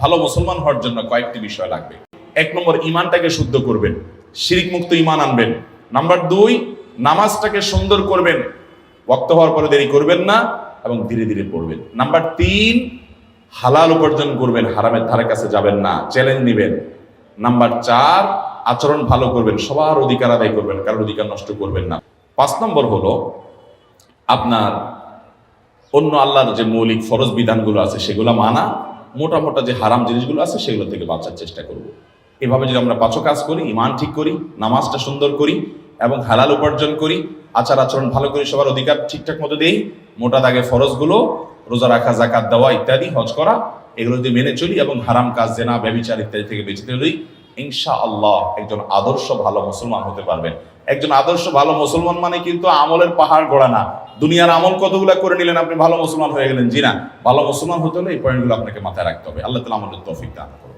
ভালো মুসলমান হওয়ার জন্য কয়েকটি বিষয় লাগবে। 1 নম্বর, ইমানটাকে শুদ্ধ করবেন, শিরিক মুক্ত ইমান আনবেন। নাম্বার 2, নামাজটাকে সুন্দর করবেন, ওয়াক্ত হওয়ার পরে দেরি করবেন না এবং ধীরে ধীরে পড়বেন। নাম্বার 3, হালাল উপার্জন করবেন, হারামের ধারে কাছে যাবেন না, চ্যালেঞ্জ নেবেন। নাম্বার 4, আচরণ ভালো করবেন, সবার অধিকার আদায় করবেন, কারোর অধিকার নষ্ট করবেন না। 5 নম্বর হলো আপনার অন্য আল্লাহর যে মৌলিক ফরজ বিধানগুলো আছে সেগুলো মানা, মোটা মোটা যে হারাম জিনিসগুলো আছে সেগুলো থেকে বাঁচার চেষ্টা করব। এভাবে যদি আমরা 5 কাজ করি, ইমান ঠিক করি, নামাজটা সুন্দর করি এবং হালাল উপার্জন করি, আচার আচরণ ভালো করি, সবার অধিকার ঠিকঠাক মতো দেই, মোটা দাগে ফরজগুলো রোজা রাখা, যাকাত দেওয়া ইত্যাদি, হজ করা, এগুলো যদি মেনে চলি এবং হারাম কাজ, জেনা, ব্যভিচার ইত্যাদি থেকে বেঁচে চলি, ইনশাআল্লাহ একজন আদর্শ ভালো মুসলমান হতে পারবেন। একজন আদর্শ ভালো মুসলমান মানে কিন্তু আমলের পাহাড় গড়া না, দুনিয়ার আমল কতগুলো করে নিলেন আপনি ভালো মুসলমান হয়ে গেলেন, জি না। ভালো মুসলমান হতে হলে এই পয়েন্টগুলো আপনাকে মাথায় রাখতে হবে। আল্লাহ তাআলা আমাদের তৌফিক দান করুন।